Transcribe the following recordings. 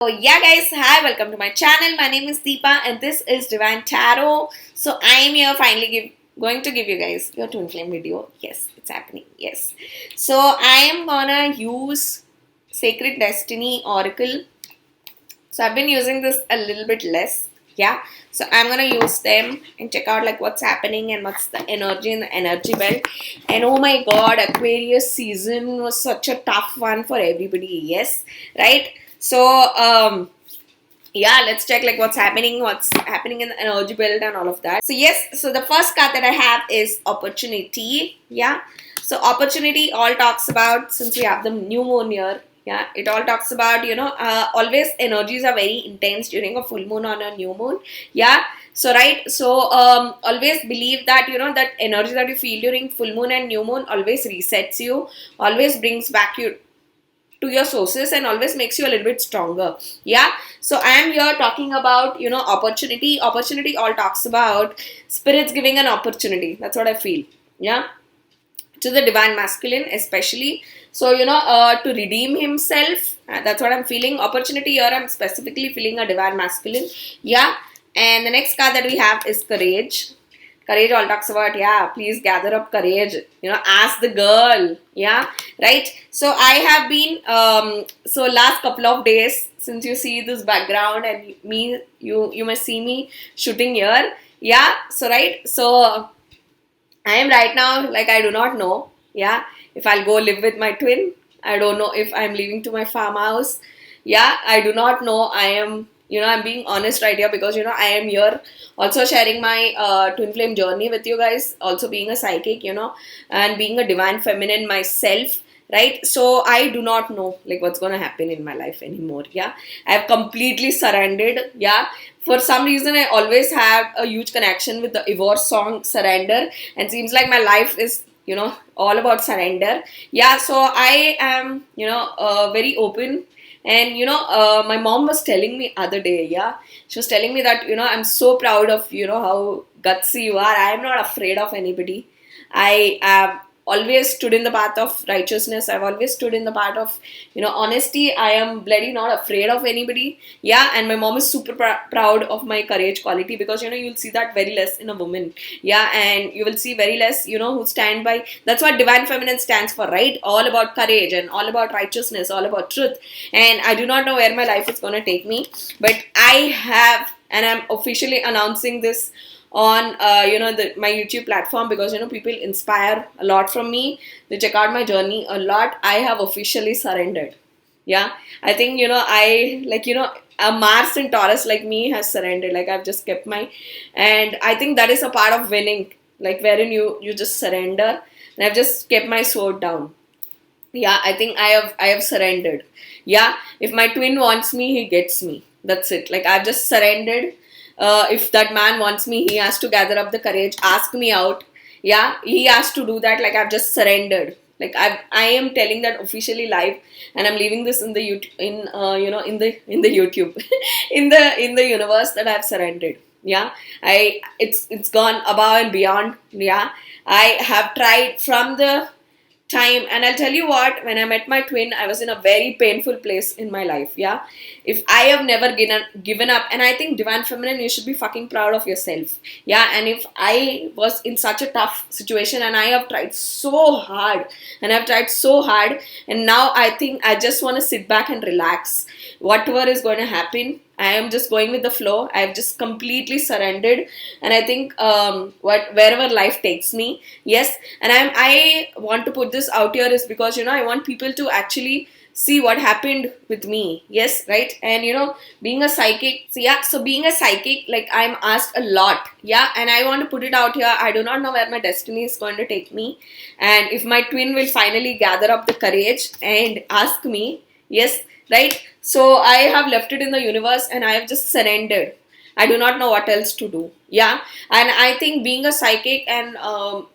So yeah guys, hi, welcome to my channel. My name is Deepa and this is Divine Tarot. So I am here finally going to give you guys your twin flame video. Yes, it's happening. Yes. So I am gonna use Sacred Destiny Oracle. So I've been using this a little bit less. Yeah. So I'm gonna use them and check out like what's happening and what's the energy in the energy belt. And oh my god, Aquarius season was such a tough one for everybody. Yes, right? So yeah, let's check like what's happening in the energy belt and all of that. So yes, so the first card that I have is opportunity. Yeah, so opportunity all talks about, since we have the new moon here, yeah, it all talks about, always energies are very intense during a full moon or a new moon. Yeah, so right, so always believe that that energy that you feel during full moon and new moon always resets you, always brings back you to your sources and always makes you a little bit stronger. Yeah, so I am here talking about opportunity. Opportunity all talks about spirits giving an opportunity. That's what I feel. Yeah, to the divine masculine especially. So to redeem himself, that's what I'm feeling. Opportunity here, I'm specifically feeling a divine masculine. Yeah, and the next card that we have is courage. Courage all talks about, yeah, please gather up courage, ask the girl. Yeah, right. So I have been so last couple of days, since you see this background and me, you must see me shooting here. Yeah, so right, so I am right now, like, I do not know, yeah, if I'll go live with my twin. I don't know if I'm leaving to my farmhouse. Yeah, I do not know. I am, I'm being honest right here because, I am here also sharing my twin flame journey with you guys, also being a psychic, and being a divine feminine myself, right? So I do not know, like, what's going to happen in my life anymore. Yeah, I have completely surrendered. Yeah, for some reason I always have a huge connection with the Ivor song Surrender, and seems like my life is all about surrender. Yeah, so I am very open. And my mom was telling me other day, yeah, she was telling me that I'm so proud of how gutsy you are. I am not afraid of anybody. I am always stood in the path of righteousness. I've always stood in the path of honesty. I am bloody not afraid of anybody. Yeah, and my mom is super proud of my courage quality, because you'll see that very less in a woman. Yeah, and you will see very less who stand by. That's what divine feminine stands for, right? All about courage and all about righteousness, all about truth. And I do not know where my life is going to take me, but I have, and I'm officially announcing this on my YouTube platform, because people inspire a lot from me. They check out my journey a lot. I have officially surrendered. Yeah, I think I, like, a Mars in Taurus like me has surrendered. Like, I've just kept my, and I think that is a part of winning, like, wherein you just surrender. And I've just kept my sword down. Yeah, I think I have surrendered. Yeah, if my twin wants me, he gets me. That's it. Like, I've just surrendered. If that man wants me, he has to gather up the courage, ask me out. Yeah, he has to do that. Like, I've just surrendered. Like, I am telling that officially live, and I'm leaving this in the YouTube, in the YouTube, in the universe, that I've surrendered. Yeah, it's gone above and beyond. Yeah, I have tried from the time, and I'll tell you what, when I met my twin, I was in a very painful place in my life. Yeah, if I have never given up, and I think divine feminine, you should be fucking proud of yourself. Yeah, and if I was in such a tough situation, and I have tried so hard, and now I think I just want to sit back and relax. Whatever is going to happen, I am just going with the flow. I've just completely surrendered, and I think wherever life takes me, yes. And I want to put this out here is because I want people to actually see what happened with me. Yes, right. And being a psychic, so yeah, so being a psychic, like, I'm asked a lot. Yeah, and I want to put it out here. I do not know where my destiny is going to take me, and if my twin will finally gather up the courage and ask me. Yes, right. So I have left it in the universe, and I have just surrendered. I do not know what else to do. Yeah, and I think being a psychic and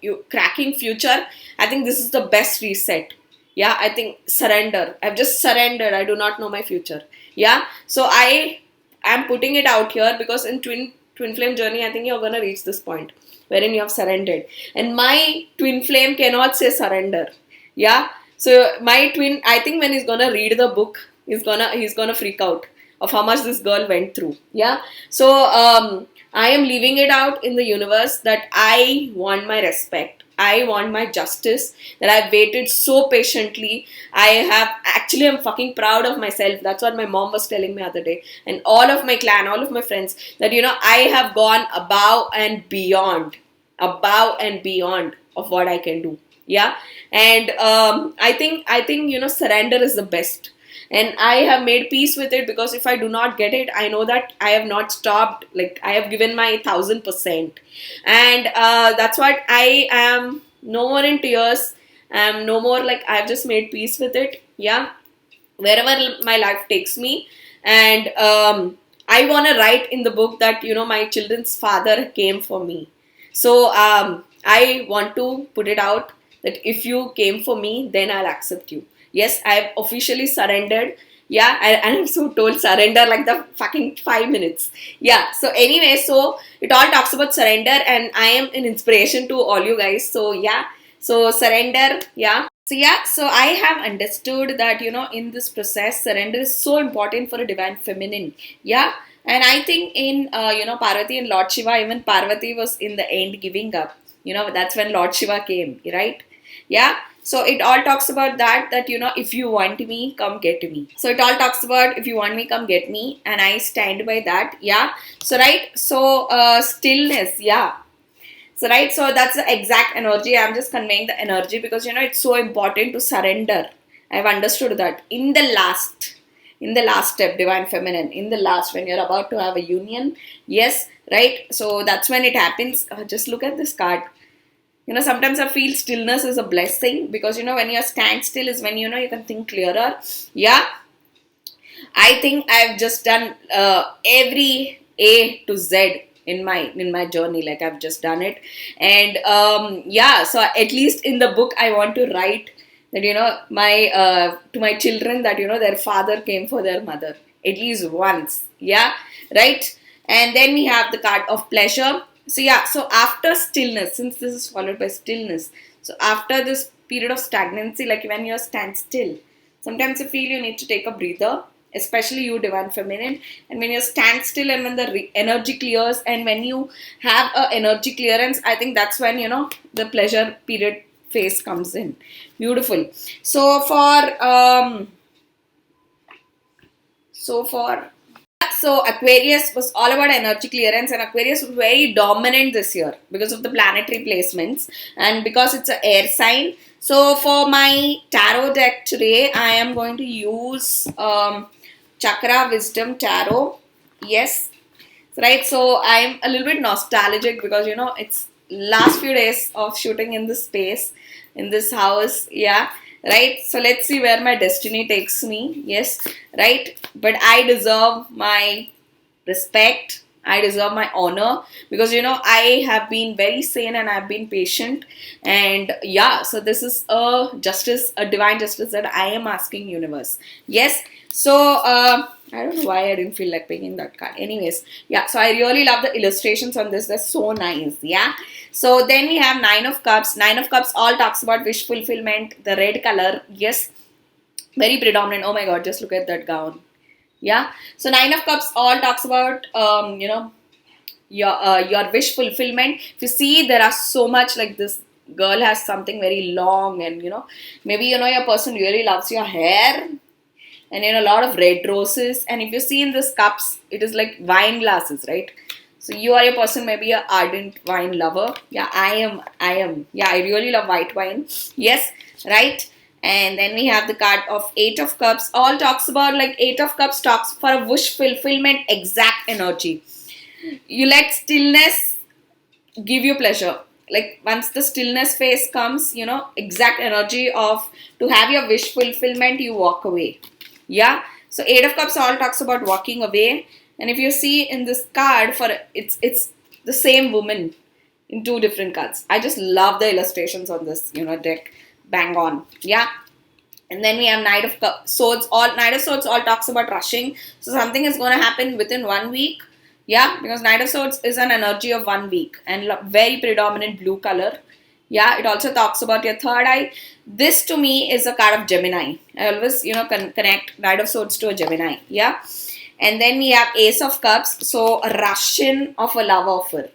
you cracking future, I think this is the best reset. Yeah, I think surrender. I've just surrendered. I do not know my future. Yeah, so I am putting it out here because in twin flame journey, I think you're gonna reach this point wherein you have surrendered, and my twin flame cannot say surrender. Yeah, so my twin, I think when he's gonna read the book, he's gonna freak out. of how much this girl went through. Yeah. So I am leaving it out in the universe that I want my respect. I want my justice, that I've waited so patiently. I'm fucking proud of myself. That's what my mom was telling me the other day. And all of my clan, all of my friends, that, I have gone above and beyond of what I can do. Yeah. And I think, surrender is the best. And I have made peace with it, because if I do not get it, I know that I have not stopped. Like, I have given my 1000%. And that's what I am. No more in tears. No more, like, I've just made peace with it. Yeah. Wherever my life takes me. And I want to write in the book that, my children's father came for me. So I want to put it out that if you came for me, then I'll accept you. Yes, I've officially surrendered. Yeah, and I'm so told surrender like the fucking 5 minutes. Yeah, so anyway, so it all talks about surrender, and I am an inspiration to all you guys. So yeah, so surrender, yeah. So I have understood that, in this process, surrender is so important for a divine feminine. Yeah. And I think in, Parvati and Lord Shiva, even Parvati was in the end giving up. That's when Lord Shiva came, right? Yeah. So it all talks about that, if you want me, come get me. So it all talks about, if you want me, come get me. And I stand by that. Yeah. So, right. So, stillness. Yeah. So, right. So that's the exact energy. I'm just conveying the energy because, it's so important to surrender. I've understood that in the last step, divine feminine, in the last, when you're about to have a union. Yes. Right. So that's when it happens. Just look at this card. Sometimes I feel stillness is a blessing, because, when you stand still is when, you can think clearer. Yeah. I think I've just done every A to Z in my journey. Like, I've just done it. And yeah, so at least in the book, I want to write that, to my children, that, their father came for their mother at least once. Yeah. Right. And then we have the card of pleasure. So yeah, so after stillness, since this is followed by stillness, so after this period of stagnancy, like when you stand still, sometimes you feel you need to take a breather, especially you divine feminine. And when you stand still and when the energy clears, and when you have a energy clearance, I think that's when, the pleasure period phase comes in. Beautiful. So So Aquarius was all about energy clearance, and Aquarius was very dominant this year because of the planetary placements and because it's an air sign. So for my tarot deck today, I am going to use Chakra Wisdom Tarot. Yes. Right. So I'm a little bit nostalgic because, it's last few days of shooting in this space, in this house. Yeah. Right. So let's see where my destiny takes me. Yes. Right. But I deserve my respect. I deserve my honor because, I have been very sane and I've been patient. And yeah, so this is a justice, a divine justice that I am asking universe. Yes. So, I don't know why I didn't feel like picking that card. Anyways, yeah, so I really love the illustrations on this. They're so nice. Yeah. So then we have 9 of Cups. 9 of Cups all talks about wish fulfillment. The red color. Yes. Very predominant. Oh my God, just look at that gown. Yeah. So 9 of Cups all talks about, your wish fulfillment. If you see, there are so much, like this girl has something very long and, maybe, your person really loves your hair. And a lot of red roses. And if you see in this cups, it is like wine glasses, right? So you are a person, maybe an ardent wine lover. Yeah, I am. Yeah, I really love white wine. Yes, right? And then we have the card of 8 of Cups. All talks about, like, 8 of Cups talks for a wish fulfillment, exact energy. You let stillness give you pleasure. Like, once the stillness phase comes, exact energy of to have your wish fulfillment, you walk away. Yeah. So 8 of Cups all talks about walking away. And if you see in this card, it's the same woman in 2 different cards. I just love the illustrations on this, deck. Bang on. Yeah. And then we have Knight of Swords. Knight of Swords all talks about rushing. So something is going to happen within 1 week. Yeah. Because Knight of Swords is an energy of 1 week and very predominant blue color. Yeah, it also talks about your third eye. This to me is a card of Gemini. I always, connect Knight of Swords to a Gemini. Yeah. And then we have Ace of Cups. So a Russian of a love offer.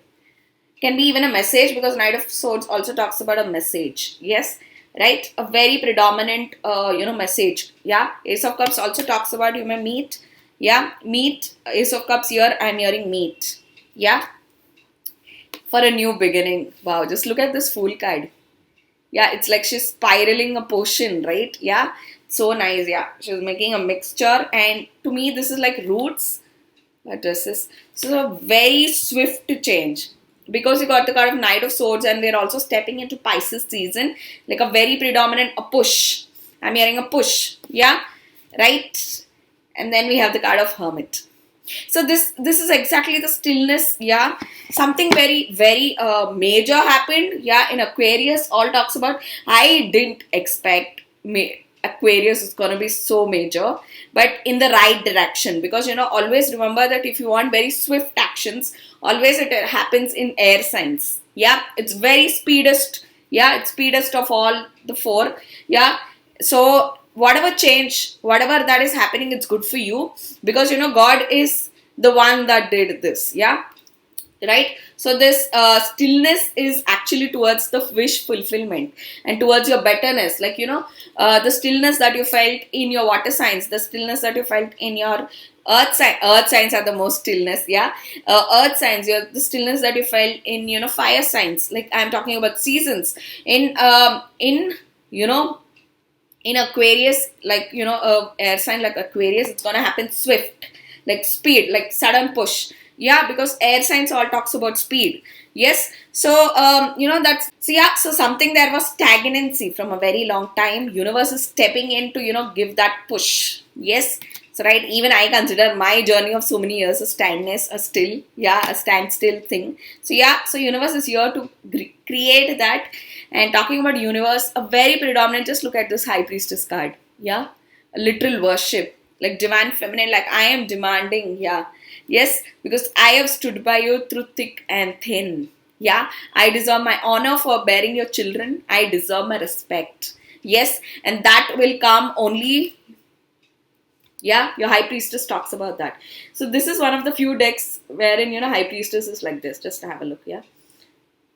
Can be even a message, because Knight of Swords also talks about a message. Yes, right? A very predominant, message. Yeah. Ace of Cups also talks about you may meet. Yeah. Meet. Ace of Cups here, I'm hearing meet. Yeah. For a new beginning. Wow. Just look at this Fool card. Yeah. It's like she's spiraling a potion, right? Yeah. So nice. Yeah. She's making a mixture. And to me, this is like roots. What is this? So a very swift change. Because you got the card of Knight of Swords and we're also stepping into Pisces season, like a very predominant a push. I'm hearing a push. Yeah, right. And then we have the card of Hermit. So this is exactly the stillness. Yeah, something very major happened. Yeah, in Aquarius, all talks about. I didn't expect Aquarius is gonna be so major, but in the right direction, because always remember that if you want very swift actions, always it happens in air signs. Yeah, it's very speedest. Yeah, it's speedest of all the four. Yeah, so whatever change, whatever that is happening, it's good for you, because God is the one that did this. Yeah, right. So this stillness is actually towards the wish fulfillment and towards your betterness, like the stillness that you felt in your water signs, the stillness that you felt in your earth signs are the most stillness. Yeah, earth signs, the stillness that you felt in fire signs, like I'm talking about seasons in in Aquarius, like air sign like Aquarius, it's gonna happen swift, like speed, like sudden push. Yeah, because air signs all talks about speed. Yes, so that's so. Yeah, so something there was stagnancy from a very long time. Universe is stepping in to give that push. Yes, so right, even I consider my journey of so many years a standness, a still, yeah, a standstill thing. So yeah, so universe is here to create that. And talking about universe, a very predominant, just look at this High Priestess card. Yeah, a literal worship, like divine feminine, like I am demanding. Yeah, yes, because I have stood by you through thick and thin. Yeah, I deserve my honor for bearing your children. I deserve my respect. Yes, and that will come only. Yeah, your High Priestess talks about that. So this is one of the few decks wherein High Priestess is like this. Just have a look. Yeah.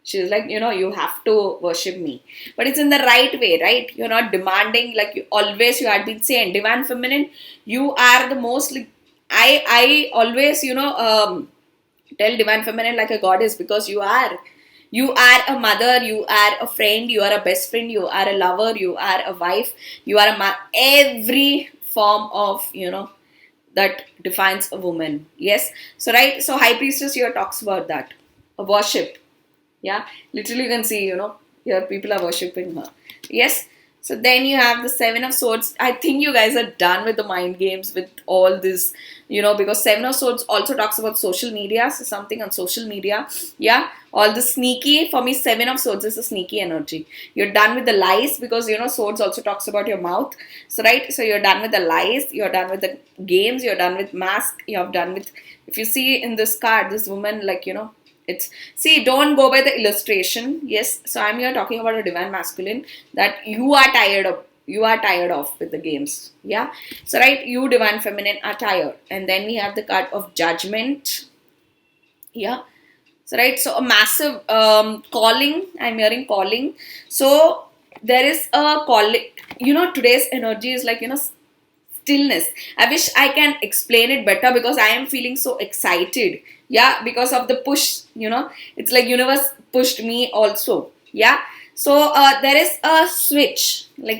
She's like, you have to worship me. But it's in the right way, right? You're not demanding, like you had been saying, divine feminine, you are the most, like, I always, tell divine feminine like a goddess, because you are. You are a mother, you are a friend, you are a best friend, you are a lover, you are a wife, you are every form of, that defines a woman. Yes. So, right. So, High Priestess here talks about that. A worship. Yeah, literally you can see, here people are worshipping her. Yes. So then you have the Seven of Swords. I think you guys are done with the mind games, with all this, because Seven of Swords also talks about social media. So something on social media. Yeah. All the sneaky, for me, Seven of Swords is a sneaky energy. You're done with the lies, because, Swords also talks about your mouth. So, right. So you're done with the lies. You're done with the games. You're done with mask. You're done with, if you see in this card, this woman, like, don't go by the illustration. Yes, so I'm here talking about a divine masculine that you are tired of with the games. Yeah, so right, you divine feminine are tired. And then we have the card of Judgment. Yeah, so right, so a massive calling. I'm hearing calling. So there is a calling. Today's energy is like stillness. I wish I can explain it better, because I am feeling so excited. Yeah, because of the push, it's like universe pushed me also. Yeah, so there is a switch, like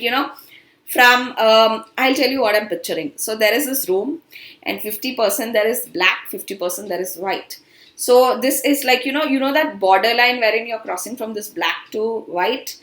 from I'll tell you what I'm picturing. So there is this room, and 50% there is black, 50% there is white. So this is like that borderline wherein you're crossing from this black to white.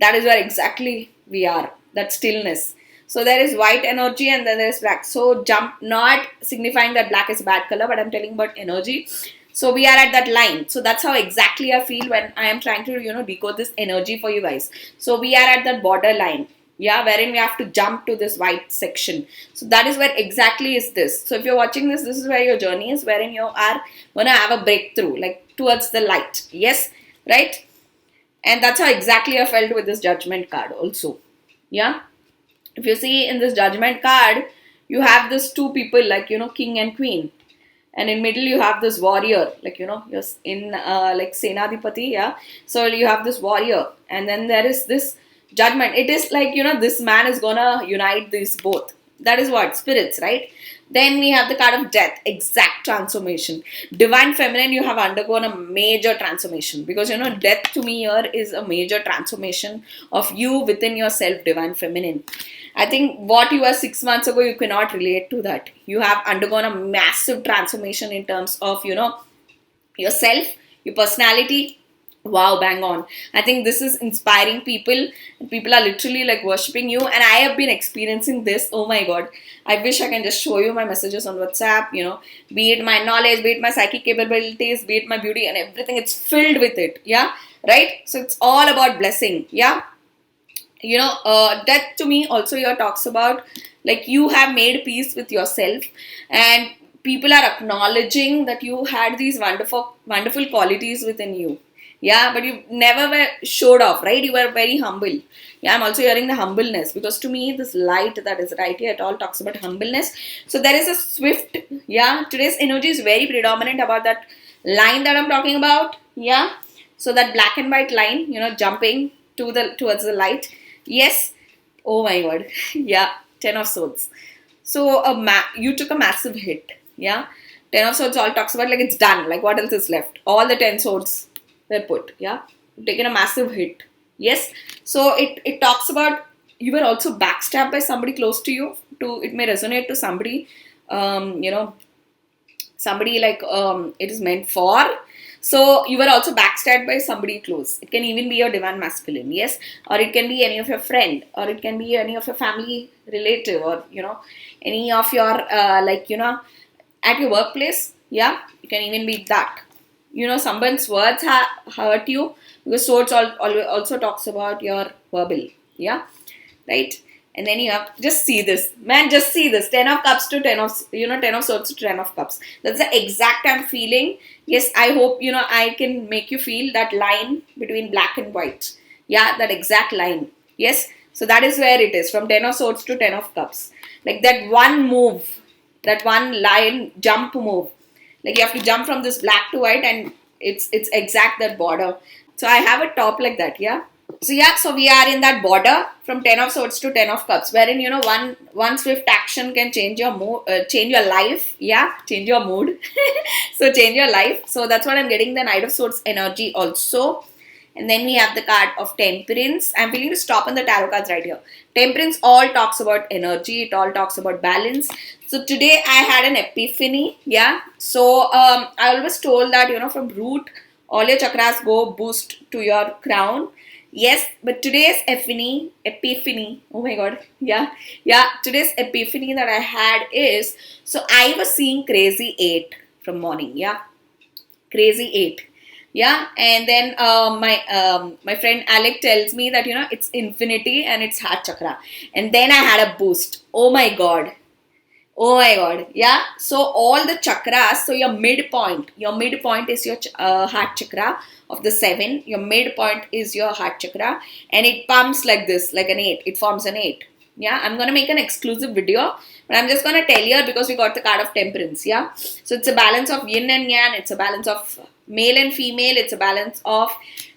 That is where exactly we are, that stillness. So there is white energy and then there is black. So not signifying that black is a bad color, but I'm telling about energy. So we are at that line. So that's how exactly I feel when I am trying to, decode this energy for you guys. So we are at that border line. Yeah, wherein we have to jump to this white section. So that is where exactly is this. So if you're watching this, this is where your journey is, wherein you are going to have a breakthrough, like towards the light. Yes, right? And that's how exactly I felt with this Judgment card also. Yeah. If you see in this Judgment card, you have this two people, like, king and queen. And in middle you have this warrior, like, you're in like Senadipati, yeah. So you have this warrior, and then there is this judgment. It is like, this man is gonna unite these both. That is what spirits, right? Then we have the card of death, exact transformation. Divine feminine, you have undergone a major transformation, because death to me here is a major transformation of you within yourself, divine feminine. I think what you were 6 months ago, you cannot relate to that. You have undergone a massive transformation in terms of, yourself, your personality. Wow, bang on. I think this is inspiring people. People are literally like worshipping you. And I have been experiencing this. Oh my God. I wish I can just show you my messages on WhatsApp, be it my knowledge, be it my psychic capabilities, be it my beauty and everything. It's filled with it. Yeah. Right. So it's all about blessing. Yeah. That to me also here talks about, like, you have made peace with yourself, and people are acknowledging that you had these wonderful qualities within you. Yeah, but you never were showed off, right? You were very humble. Yeah, I'm also hearing the humbleness, because to me this light that is right here, it all talks about humbleness. So there is a swift, yeah, today's energy is very predominant about that line that I'm talking about. Yeah, so that black and white line, jumping towards the light. Yes. Oh my God. Yeah. 10 of Swords. So you took a massive hit. Yeah. 10 of Swords all talks about, like, it's done. Like, what else is left? All the 10 swords were put. Yeah. You've taken a massive hit. Yes. So it talks about, you were also backstabbed by somebody close to you. It may resonate to somebody, somebody like it is meant for. So you were also backstabbed by somebody close. It can even be your divine masculine, yes, or it can be any of your friend, or it can be any of your family relative, or any of your at your workplace. Yeah, it can even be that. Someone's words hurt you, because swords also talks about your verbal. Yeah, right. And then you have, just see this, man, just see this, 10 of cups to 10 of, 10 of swords to 10 of cups. That's the exact I'm feeling. Yes, I hope, I can make you feel that line between black and white. Yeah, that exact line. Yes, so that is where it is, from 10 of swords to 10 of cups. Like that one move, that one line, jump move. Like you have to jump from this black to white, and it's exact that border. So I have a top like that, yeah. So yeah, so we are in that border from 10 of swords to 10 of cups, wherein one swift action can change your mood, change your life. Yeah, change your mood. So change your life. So that's what I'm getting, the Knight of Swords energy also. And then we have the card of Temperance. I'm feeling to stop on the tarot cards right here. Temperance all talks about energy. It all talks about balance. So today I had an epiphany. Yeah. So I always told that, from root, all your chakras go boost to your crown. Yes, but today's epiphany, oh my God, yeah, today's epiphany that I had is, so I was seeing crazy 8 from morning, yeah, crazy 8, yeah, and then my friend Alec tells me that, it's infinity and it's heart chakra, and then I had a boost, oh my God, yeah. So all the chakras, so your midpoint is your heart chakra of the 7. Your midpoint is your heart chakra, and it pumps like this, like an 8. It forms an 8. Yeah, I'm going to make an exclusive video, but I'm just going to tell you because we got the card of Temperance. Yeah, so it's a balance of yin and yang. It's a balance of male and female. It's a balance of,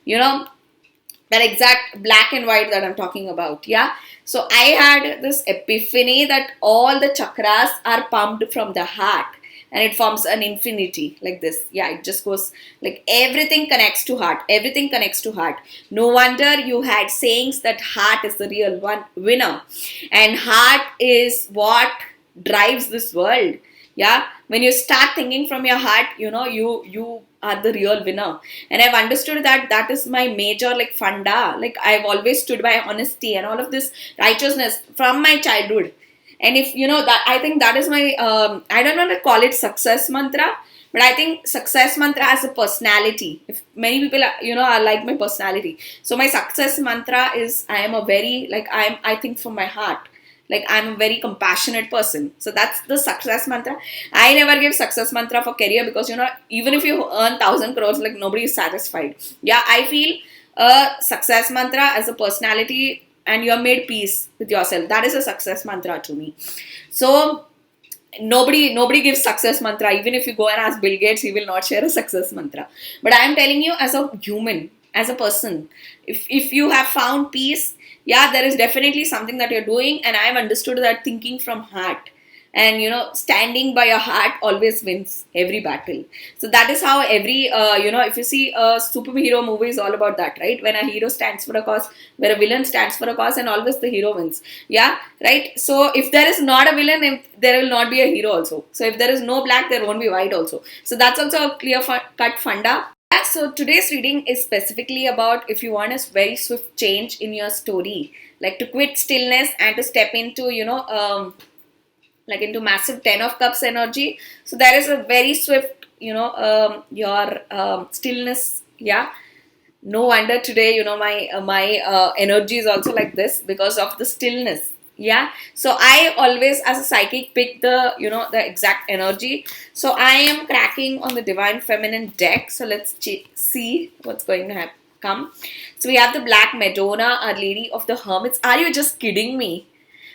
that exact black and white that I'm talking about. Yeah. So I had this epiphany that all the chakras are pumped from the heart, and it forms an infinity like this. Yeah, it just goes like everything connects to heart. Everything connects to heart. No wonder you had sayings that heart is the real winner, and heart is what drives this world. Yeah, when you start thinking from your heart, you are the real winner. And I've understood that is my major like funda. Like I've always stood by honesty and all of this righteousness from my childhood. And if that, I think that is my I don't want to call it success mantra, but I think success mantra as a personality. If many people are like my personality, so my success mantra is I think from my heart. Like I'm a very compassionate person. So that's the success mantra. I never give success mantra for career because, even if you earn 1,000 crores, like nobody is satisfied. Yeah, I feel a success mantra as a personality and you have made peace with yourself. That is a success mantra to me. So nobody gives success mantra. Even if you go and ask Bill Gates, he will not share a success mantra. But I am telling you, as a human, as a person, if you have found peace, yeah, there is definitely something that you're doing, and I have understood that thinking from heart and standing by your heart always wins every battle. So that is how every if you see a superhero movie is all about that, right? When a hero stands for a cause, where a villain stands for a cause, and always the hero wins. Yeah, right. So if there is not a villain, there will not be a hero also. So if there is no black, there won't be white also. So that's also a clear cut funda. Yeah, so today's reading is specifically about if you want a very swift change in your story, like to quit stillness and to step into like into massive 10 of cups energy. So there is a very swift your stillness. Yeah, no wonder today my energy is also like this because of the stillness. Yeah, so I always as a psychic pick the the exact energy. So I am cracking on the divine feminine deck, so let's see what's going to come. So we have the Black Madonna, Our Lady of the Hermits. Are you just kidding me?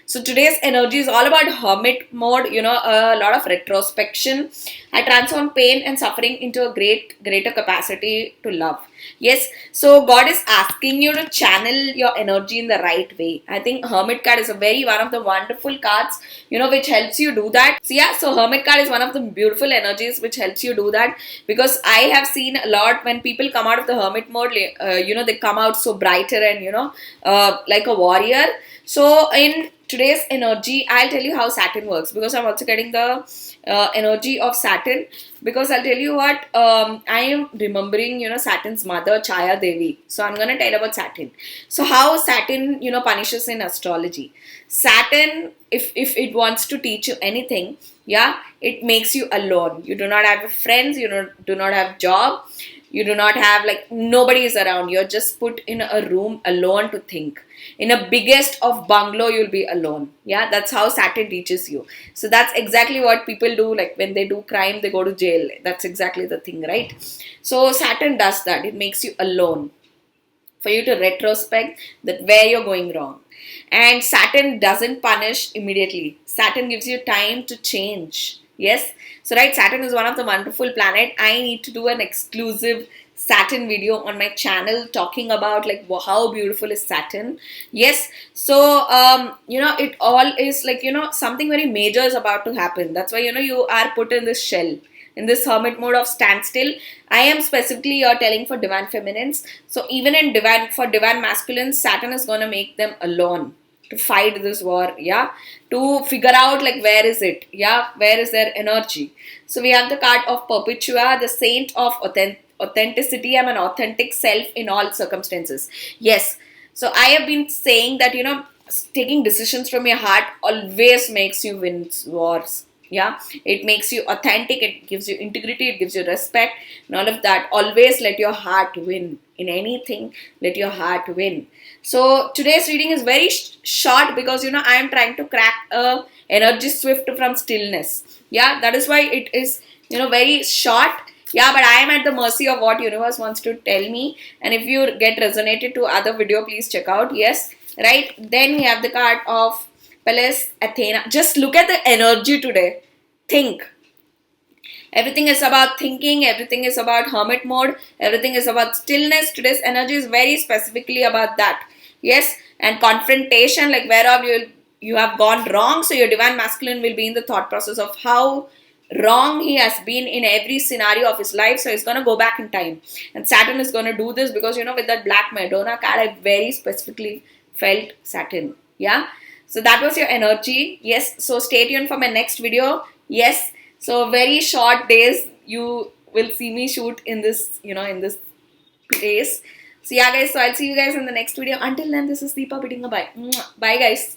So today's energy is all about hermit mode, a lot of retrospection. I transform pain and suffering into a greater capacity to love. Yes, so God is asking you to channel your energy in the right way. I think Hermit card is one of the wonderful cards, which helps you do that. So yeah, so Hermit card is one of the beautiful energies which helps you do that, because I have seen a lot when people come out of the Hermit mode, they come out so brighter and, like a warrior. So in today's energy, I'll tell you how Saturn works, because I'm also getting the energy of Saturn, because I'll tell you what, I am remembering, Saturn's mother, Chaya Devi. So I'm going to tell about Saturn. So how Saturn, punishes in astrology. Saturn, if it wants to teach you anything, yeah, it makes you alone. You do not have friends, you do not have job, you do not have, like, nobody is around. You're just put in a room alone to think. In a biggest of bungalow, you'll be alone. Yeah, that's how Saturn teaches you. So that's exactly what people do. Like when they do crime, they go to jail. That's exactly the thing, right? So Saturn does that. It makes you alone for you to retrospect that where you're going wrong. And Saturn doesn't punish immediately. Saturn gives you time to change. Yes. So right, Saturn is one of the wonderful planet. I need to do an exclusive Saturn video on my channel talking about like how beautiful is Saturn. Yes. So it all is like, something very major is about to happen. That's why, you are put in this shell, in this hermit mode of standstill. I am specifically here telling for divine feminines. So even in divine masculines, Saturn is going to make them alone to fight this war. Yeah, to figure out like where is it. Yeah, where is their energy. So we have the card of Perpetua, the saint of authenticity. I'm an authentic self in all circumstances. Yes. So I have been saying that, taking decisions from your heart always makes you win wars. Yeah, it makes you authentic, it gives you integrity, it gives you respect, and all of that. Always let your heart win. In anything, let your heart win. So today's reading is very short because, I am trying to crack a energy swift from stillness. Yeah, that is why it is, very short. Yeah, but I am at the mercy of what universe wants to tell me. And if you get resonated to other video, please check out. Yes, right. Then we have the card of Pallas Athena. Just look at the energy today. Think. Everything is about thinking. Everything is about hermit mode. Everything is about stillness. Today's energy is very specifically about that. Yes, and confrontation, like wherever you have gone wrong. So your divine masculine will be in the thought process of how wrong he has been in every scenario of his life. So he's going to go back in time. And Saturn is going to do this because, with that Black Madonna card, I very specifically felt Saturn. Yeah. So that was your energy. Yes. So stay tuned for my next video. Yes. So very short days you will see me shoot in this, in this place. So yeah, guys. So I'll see you guys in the next video. Until then, this is Deepa bidding a bye. Bye, guys.